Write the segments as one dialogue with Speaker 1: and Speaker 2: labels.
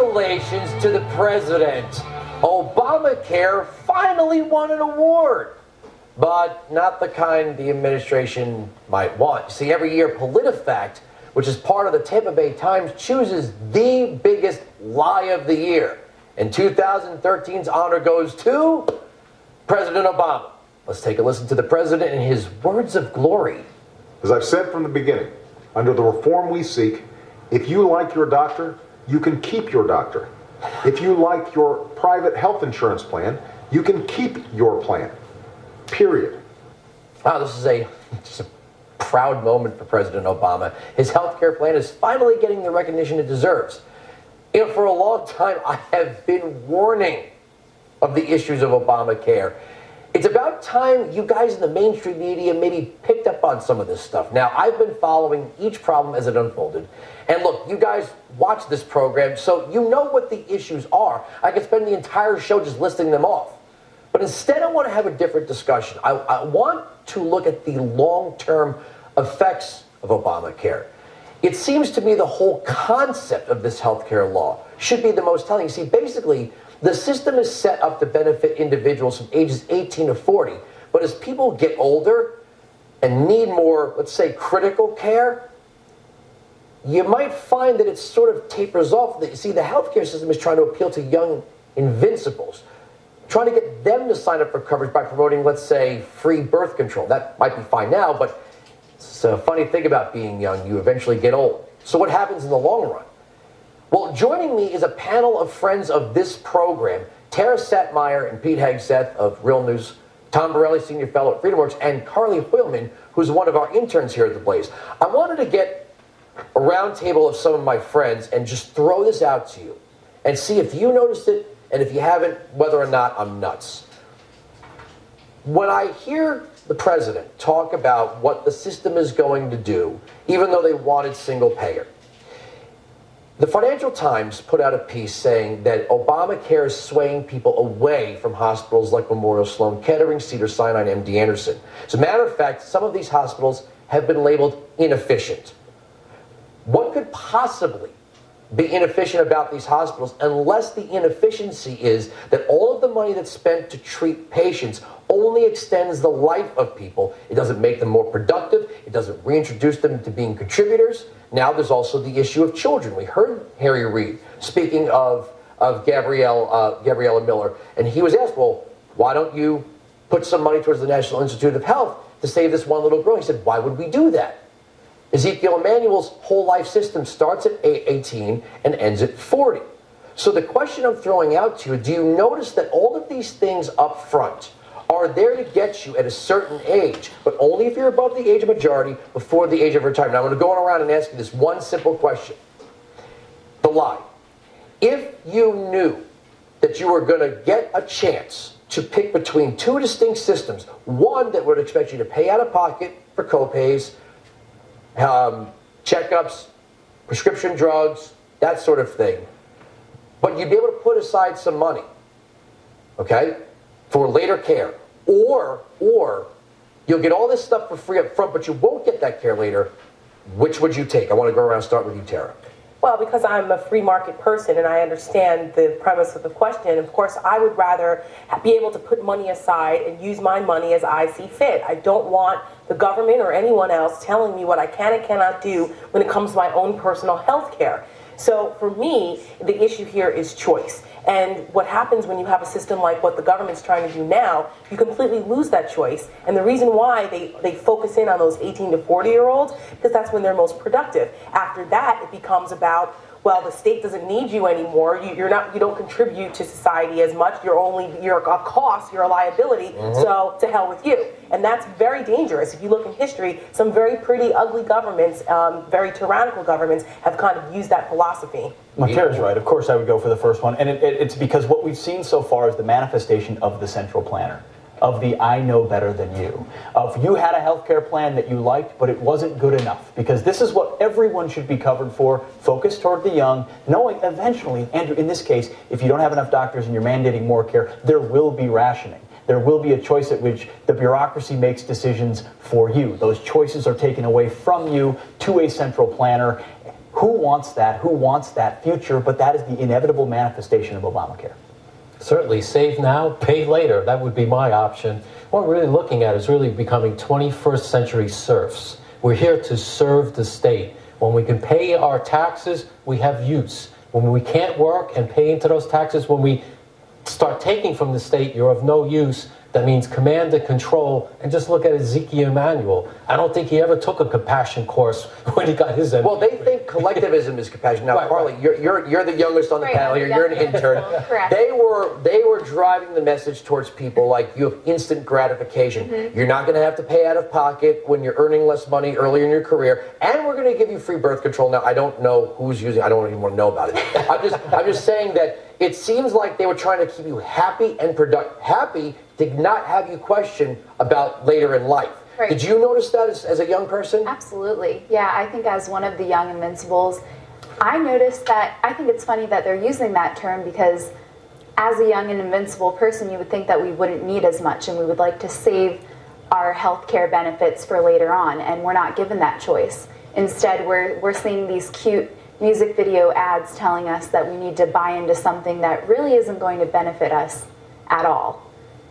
Speaker 1: Congratulations to the president. Obamacare finally won an award, but not the kind the administration might want. See, every year PolitiFact, which is part of the Tampa Bay Times, chooses the biggest lie of the year. And 2013's honor goes to President Obama. Let's take a listen to the president and his words of glory.
Speaker 2: As I've said from the beginning, under the reform we seek, if you like your doctor, you can keep your doctor. If you like your private health insurance plan, you can keep your plan. Period.
Speaker 1: Wow, this is just a proud moment for President Obama. His health care plan is finally getting the recognition it deserves. You know, for a long time, I have been warning of the issues of Obamacare. It's about time you guys in the mainstream media maybe picked up on some of this stuff. Now, I've been following each problem as it unfolded. And look, you guys watch this program, so you know what the issues are. I could spend the entire show just listing them off. But instead, I want to have a different discussion. I want to look at the long-term effects of Obamacare. It seems to me the whole concept of this health care law should be the most telling. You see, basically, the system is set up to benefit individuals from ages 18 to 40. But as people get older and need more, let's say, critical care, you might find that it sort of tapers off. See, the healthcare system is trying to appeal to young invincibles, trying to get them to sign up for coverage by promoting, let's say, free birth control. That might be fine now, but it's a funny thing about being young. You eventually get old. So what happens in the long run? Well, joining me is a panel of friends of this program, Tara Satmeyer and Pete Hegseth of Real News, Tom Borelli, Senior Fellow at FreedomWorks, and Carly Hoilman, who's one of our interns here at the Blaze. I wanted to get a round table of some of my friends and just throw this out to you and see if you noticed it, and if you haven't, whether or not I'm nuts. When I hear the president talk about what the system is going to do, even though they wanted single payer, the Financial Times put out a piece saying that Obamacare is swaying people away from hospitals like Memorial Sloan Kettering, Cedars-Sinai, and MD Anderson. As a matter of fact, some of these hospitals have been labeled inefficient. What could possibly be inefficient about these hospitals unless the inefficiency is that all of the money that's spent to treat patients only extends the life of people? It doesn't make them more productive. It doesn't reintroduce them to being contributors. Now there's also the issue of children. We heard Harry Reid speaking of Gabriella Miller, and he was asked, well, why don't you put some money towards the National Institute of Health to save this one little girl? He said, why would we do that? Ezekiel Emanuel's whole life system starts at 18 and ends at 40. So the question I'm throwing out to you, do you notice that all of these things up front are there to get you at a certain age, but only if you're above the age of majority, before the age of retirement? Now, I'm going to go around and ask you this one simple question. The lie. If you knew that you were going to get a chance to pick between two distinct systems, one that would expect you to pay out of pocket for copays, checkups, prescription drugs, that sort of thing, but you'd be able to put aside some money, okay, for later care, or you'll get all this stuff for free up front, but you won't get that care later. Which would you take? I want to go around and start with you, Tara.
Speaker 3: Well, because I'm a free market person and I understand the premise of the question, of course, I would rather be able to put money aside and use my money as I see fit. I don't want the government or anyone else telling me what I can and cannot do when it comes to my own personal health care. So for me, the issue here is choice. And what happens when you have a system like what the government's trying to do now, you completely lose that choice. And the reason why they focus in on those 18 to 40-year-olds, because that's when they're most productive. After that, it becomes about, well, the state doesn't need you anymore. You don't contribute to society as much. You're a cost. You're a liability. So to hell with you. And that's very dangerous. If you look in history, some very pretty ugly governments, very tyrannical governments, have kind of used that philosophy.
Speaker 4: Well, Tara's right. Of course, I would go for the first one. And it's because what we've seen so far is the manifestation of the central planner, of the I know better than you, of you had a healthcare plan that you liked, but it wasn't good enough. Because this is what everyone should be covered for, focused toward the young, knowing eventually, Andrew, in this case, if you don't have enough doctors and you're mandating more care, there will be rationing. There will be a choice at which the bureaucracy makes decisions for you. Those choices are taken away from you to a central planner Who wants that? Who wants that future? But that is the inevitable manifestation of Obamacare.
Speaker 5: Certainly, save now, pay later. That would be my option. What we're really looking at is really becoming 21st century serfs. We're here to serve the state. When we can pay our taxes, we have use. When we can't work and pay into those taxes, when we start taking from the state, you're of no use. That means command and control. And just look at Ezekiel Emanuel. I don't think he ever took a compassion course when he got his MBA.
Speaker 1: Well, they think collectivism is compassion. Now,
Speaker 5: Right,
Speaker 1: Carly,
Speaker 5: right.
Speaker 1: you're the youngest on the panel here. You're an intern.
Speaker 6: Correct.
Speaker 1: They were driving the message towards people like you have instant gratification. You're not going to have to pay out of pocket when you're earning less money earlier in your career, and we're going to give you free birth control. Now, I don't know who's using. I don't even want to know about it. I'm just saying that it seems like they were trying to keep you happy and productive. Happy did not have you question about later in life.
Speaker 6: Right.
Speaker 1: Did you notice that as a young person?
Speaker 6: Absolutely. Yeah, I think as one of the young invincibles, I noticed that. I think it's funny that they're using that term because as a young and invincible person, you would think that we wouldn't need as much and we would like to save our health care benefits for later on, and we're not given that choice. Instead, we're seeing these cute music video ads telling us that we need to buy into something that really isn't going to benefit us at all.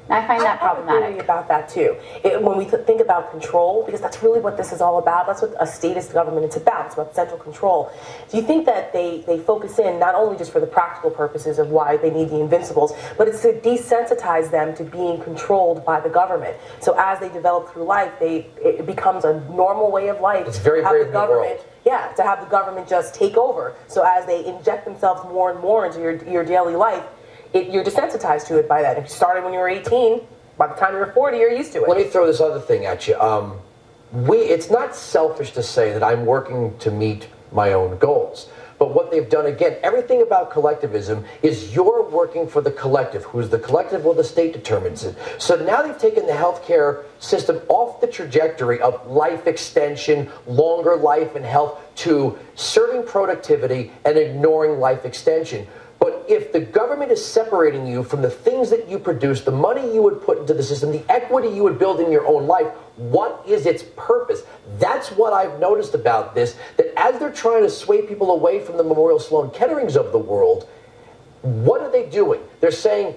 Speaker 6: And I find that
Speaker 3: I would
Speaker 6: problematic.
Speaker 3: agree about that too. When we think about control, because that's really what this is all about. That's what a statist government is about. It's about central control. Do you think that they focus in not only just for the practical purposes of why they need the invincibles, but it's to desensitize them to being controlled by the government. So as they develop through life, it becomes a normal way of life.
Speaker 1: It's very
Speaker 3: to have
Speaker 1: brave
Speaker 3: the
Speaker 1: new
Speaker 3: government.
Speaker 1: world.
Speaker 3: Yeah, to have the government just take over. So as they inject themselves more and more into your daily life, you're desensitized to it by that. If you started when you were 18, by the time you're 40, you're used to it.
Speaker 1: Let me throw this other thing at you. It's not selfish to say that I'm working to meet my own goals. But what they've done, again, everything about collectivism is you're working for the collective. Who's the collective? Well, the state determines it. So now they've taken the healthcare system off the trajectory of life extension, longer life and health, to serving productivity and ignoring life extension. But if the government is separating you from the things that you produce, the money you would put into the system, the equity you would build in your own life, what is its purpose? That's what I've noticed about this, that as they're trying to sway people away from the Memorial Sloan Ketterings of the world, what are they doing? They're saying,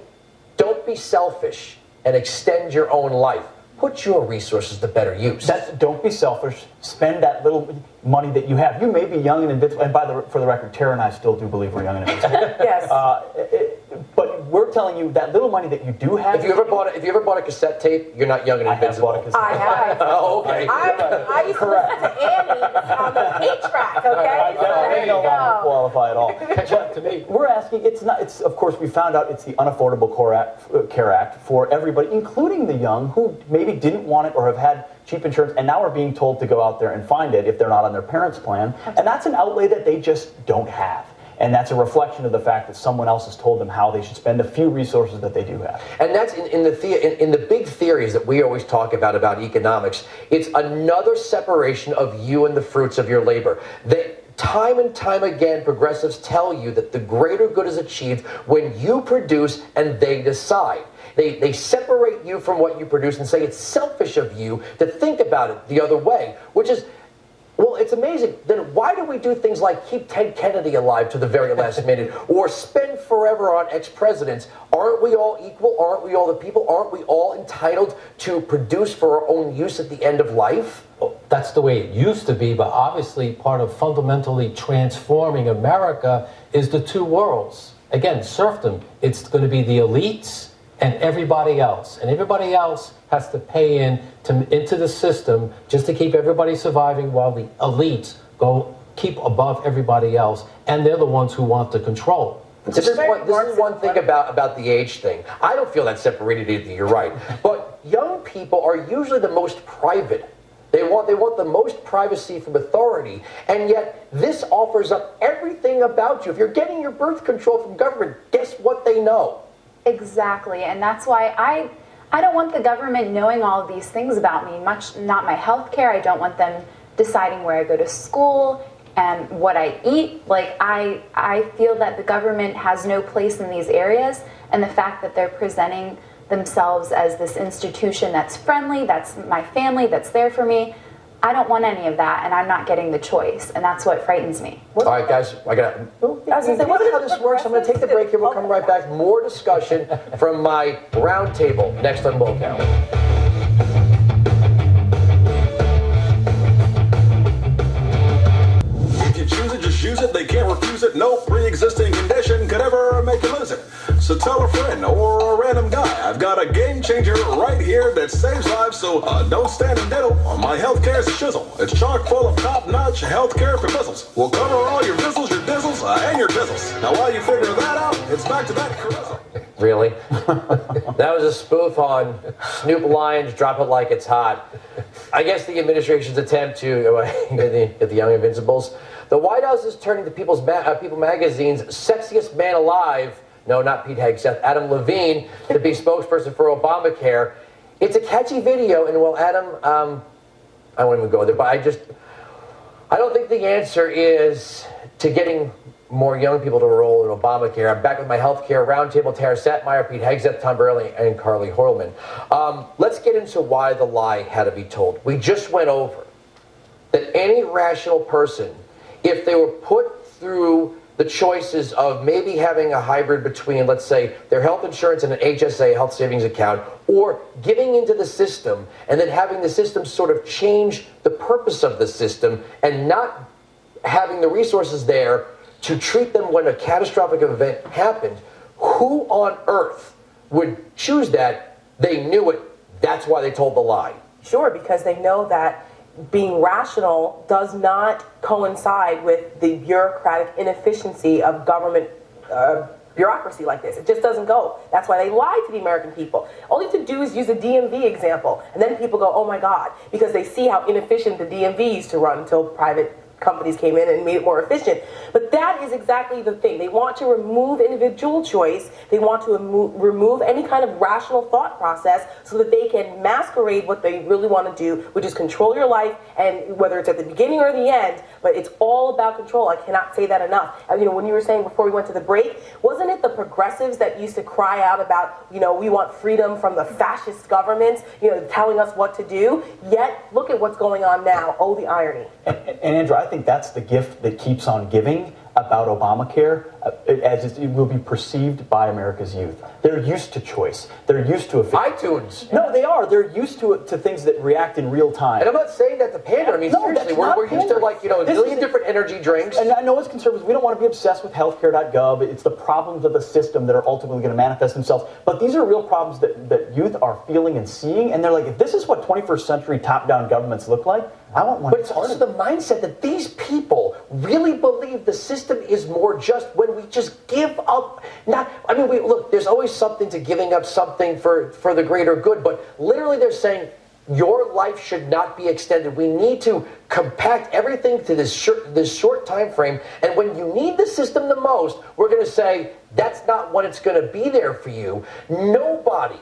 Speaker 1: don't be selfish and extend your own life. Put your resources to better use.
Speaker 4: Don't be selfish. Spend that little money that you have. You may be young and invincible. And for the record, Tara and I still do believe we're young and invincible.
Speaker 3: Yes.
Speaker 4: But we're telling you that little money that you do have.
Speaker 1: If you ever bought a cassette tape, you're not young and
Speaker 4: I have
Speaker 1: invincible.
Speaker 4: bought a cassette.
Speaker 3: I have.
Speaker 1: Oh, okay.
Speaker 3: I used to listen to Annie on the 8-track, okay? So there
Speaker 4: They
Speaker 3: you
Speaker 4: no longer
Speaker 3: go.
Speaker 4: qualify at all.
Speaker 5: Catch up to me.
Speaker 4: We're asking, it's of course, we found out it's the Unaffordable Care Act for everybody, including the young who maybe didn't want it or have had cheap insurance and now are being told to go out there and find it if they're not on their parents' plan. And that's an outlay that they just don't have. And that's a reflection of the fact that someone else has told them how they should spend the few resources that they do have.
Speaker 1: And that's in the big theories that we always talk about economics. It's another separation of you and the fruits of your labor. Time and time again, progressives tell you that the greater good is achieved when you produce and they decide. They separate you from what you produce and say it's selfish of you to think about it the other way, which is, well, it's amazing. Then why do we do things like keep Ted Kennedy alive to the very last minute or spend forever on ex-presidents? Aren't we all equal? Aren't we all the people? Aren't we all entitled to produce for our own use at the end of life?
Speaker 5: Well, that's the way it used to be, but obviously part of fundamentally transforming America is the two worlds. Again, serfdom. It's going to be the elites and everybody else. And everybody else has to pay into the system just to keep everybody surviving while the elites keep above everybody else. And they're the ones who want to control.
Speaker 1: This is one thing about the age thing. I don't feel that separated either, you're right. But young people are usually the most private. They want the most privacy from authority, and yet this offers up everything about you. If you're getting your birth control from government, guess what they know?
Speaker 6: Exactly, and that's why I don't want the government knowing all of these things about me, not my health care. I don't want them deciding where I go to school and what I eat. Like, I feel that the government has no place in these areas, and the fact that they're presenting themselves as this institution that's friendly, that's my family, that's there for me, I don't want any of that, and I'm not getting the choice, and that's what frightens me.
Speaker 1: All right, guys, I got to.
Speaker 3: I was gonna say,
Speaker 1: What how this works? I'm going to take the break here. We'll come right back. More discussion from my roundtable next on Wilkow.
Speaker 7: Just use it, they can't refuse it. No pre-existing condition could ever make you lose it. So tell a friend or a random guy, I've got a game changer right here that saves lives. So don't stand and diddle on my healthcare shizzle. It's chock full of top-notch healthcare for bizzles. We'll cover all your bizzles, your dizzles, and your dizzles. Now while you figure that out, it's back to that carousel.
Speaker 1: Really? That was a spoof on Snoop Lions, Drop It Like It's Hot. I guess the administration's attempt to get the Young Invincibles. The White House is turning to People magazine's Sexiest Man Alive, no, not Pete Hegseth, Adam Levine, to be spokesperson for Obamacare. It's a catchy video, and well, Adam, I won't even go there, but I don't think the answer is to getting more young people to enroll in Obamacare. I'm back with my healthcare roundtable, Tara Satmeyer, Pete Hegseth, Tom Burley, and Carly Hoilman. Let's get into why the lie had to be told. We just went over that any rational person, if they were put through the choices of maybe having a hybrid between, let's say, their health insurance and an HSA, health savings account, or giving into the system and then having the system sort of change the purpose of the system and not having the resources there to treat them when a catastrophic event happened, who on earth would choose that? They knew it. That's why they told the lie.
Speaker 3: Sure, because they know that being rational does not coincide with the bureaucratic inefficiency of government bureaucracy like this. It just doesn't go. That's why they lie to the American people. All you have to do is use a DMV example, and then people go, oh my God, because they see how inefficient the DMV used to run until private companies came in and made it more efficient. But that is exactly the thing. They want to remove individual choice. They want to remove any kind of rational thought process so that they can masquerade what they really want to do, which is control your life, and whether it's at the beginning or the end, but it's all about control. I cannot say that enough. And, when you were saying before we went to the break, wasn't it the progressives that used to cry out about, we want freedom from the fascist governments, telling us what to do? Yet, look at what's going on now. Oh, the irony.
Speaker 4: And Andrew, I think that's the gift that keeps on giving about Obamacare, as it will be perceived by America's youth. They're used to choice. They're used to
Speaker 1: iTunes.
Speaker 4: No, they are. They're used to things that react in real time.
Speaker 1: And I'm not saying that to pander. I mean,
Speaker 4: No,
Speaker 1: seriously,
Speaker 4: that's not
Speaker 1: we're used to a million different energy drinks.
Speaker 4: And I know as conservatives, we don't want to be obsessed with healthcare.gov. It's the problems of the system that are ultimately going to manifest themselves. But these are real problems that youth are feeling and seeing. And they're like, if this is what 21st century top-down governments look like, I want one.
Speaker 1: But it's also the mindset that these people really believe the system is more just when we just give up. Look, there's always something to giving up something for the greater good, but literally they're saying your life should not be extended. We need to compact everything to this short time frame, and when you need the system the most, we're going to say that's not when it's going to be there for you. Nobody,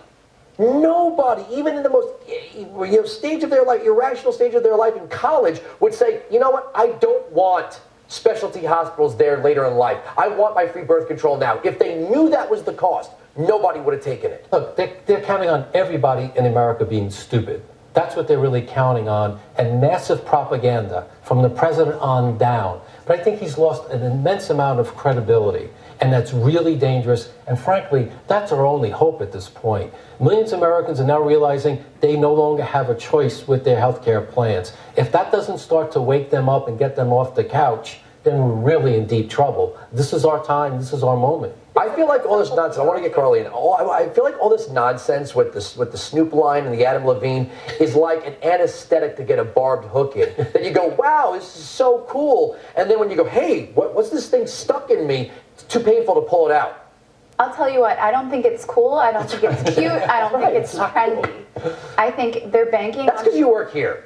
Speaker 1: even in the most stage of their life, irrational stage of their life in college, would say, you know what, I don't want specialty hospitals there later in life. I want my free birth control now. If they knew that was the cost, nobody would have taken it.
Speaker 5: Look, they're counting on everybody in America being stupid. That's what they're really counting on, and massive propaganda from the president on down. But I think he's lost an immense amount of credibility, and that's really dangerous. And frankly, that's our only hope at this point. Millions of Americans are now realizing they no longer have a choice with their health care plans. If that doesn't start to wake them up and get them off the couch, then we're really in deep trouble. This is our time. This is our moment.
Speaker 1: I feel like all this nonsense, I want to get Carly in. I feel like all this nonsense with the Snoop line and the Adam Levine is like an anesthetic to get a barbed hook in. Then you go, wow, this is so cool. And then when you go, hey, what's this thing stuck in me? It's too painful to pull it out.
Speaker 6: I'll tell you what, I don't think it's cool. I don't think it's cute. I don't think it's trendy. I think they're banking
Speaker 1: That's because you work here.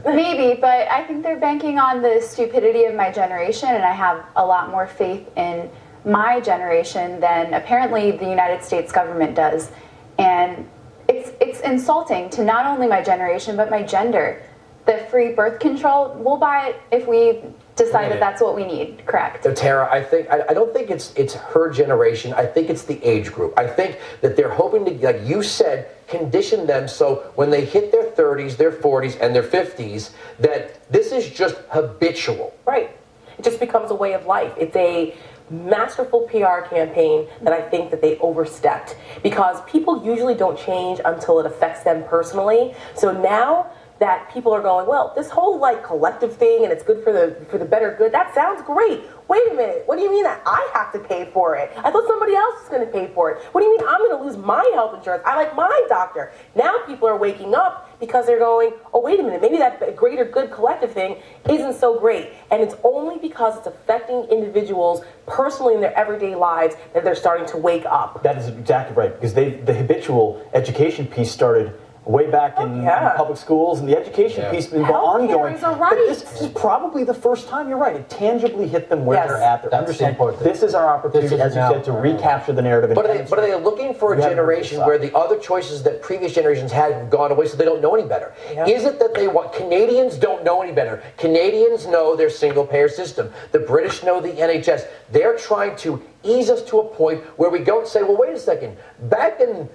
Speaker 6: Maybe, but I think they're banking on the stupidity of my generation, and I have a lot more faith in my generation than apparently the United States government does. And it's insulting to not only my generation, but my gender. The free birth control, we'll buy it if we decide that that's what we need, correct?
Speaker 1: So Tara, I don't think it's her generation. I think it's the age group. I think that they're hoping to, like you said, condition them so when they hit their 30s, their 40s, and their 50s, that this is just habitual.
Speaker 3: Right. It just becomes a way of life. It's a masterful PR campaign that I think that they overstepped, because people usually don't change until it affects them personally. So now that people are going, well, this whole like collective thing and it's good for the better good, that sounds great. Wait a minute, what do you mean that I have to pay for it? I thought somebody else was going to pay for it. What do you mean I'm going to lose my health insurance? I like my doctor. Now people are waking up because they're going, oh, wait a minute, maybe that greater good collective thing isn't so great. And it's only because it's affecting individuals personally in their everyday lives that they're starting to wake up.
Speaker 4: That is exactly right, because the habitual education piece started way back in public schools, and the education piece has been ongoing. But this is probably the first time, you're right, it tangibly hit them where they're at. They're understanding this is our opportunity, as you said, to recapture the narrative.
Speaker 1: But are they looking for a generation where the other choices that previous generations had have gone away, so they don't know any better? Is it that they want, Canadians don't know any better. Canadians know their single-payer system. The British know the NHS. They're trying to ease us to a point where we don't say, well, wait a second, back in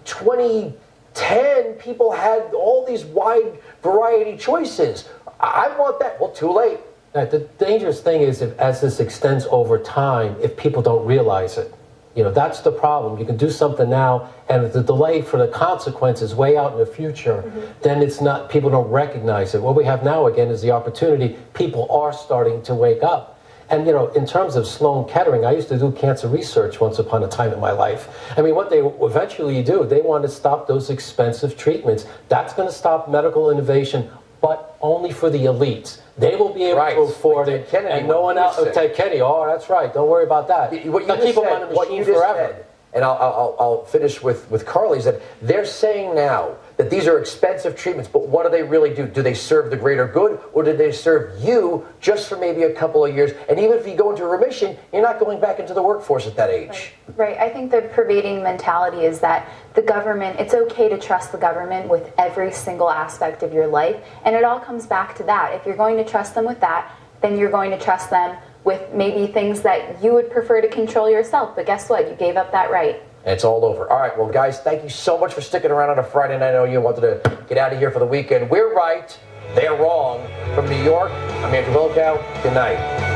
Speaker 1: 2010, people had all these wide variety choices. I want that. Well, too late.
Speaker 5: The dangerous thing is, as this extends over time, if people don't realize it. You know, that's the problem. You can do something now, and if the delay for the consequences way out in the future, then it's not, people don't recognize it. What we have now, again, is the opportunity. People are starting to wake up. And, you know, in terms of Sloan Kettering, I used to do cancer research once upon a time in my life. I mean, what they eventually do, they want to stop those expensive treatments. That's going to stop medical innovation, but only for the elites. They will be able to afford it, and no one else. Ted Kennedy, oh, that's right. Don't worry about that.
Speaker 1: What you keep them on the machine forever. And I'll finish with Carly's, that they're saying now that these are expensive treatments, but what do they really do? Do they serve the greater good, or do they serve you just for maybe a couple of years? And even if you go into remission, you're not going back into the workforce at that age.
Speaker 6: Right. I think the pervading mentality is that the government, it's okay to trust the government with every single aspect of your life. And it all comes back to that. If you're going to trust them with that, then you're going to trust them with maybe things that you would prefer to control yourself. But guess what? You gave up that right.
Speaker 1: And it's all over. All right, well, guys, thank you so much for sticking around on a Friday night. I know you wanted to get out of here for the weekend. We're right. They're wrong. From New York, I'm Andrew Wilkow. Good night.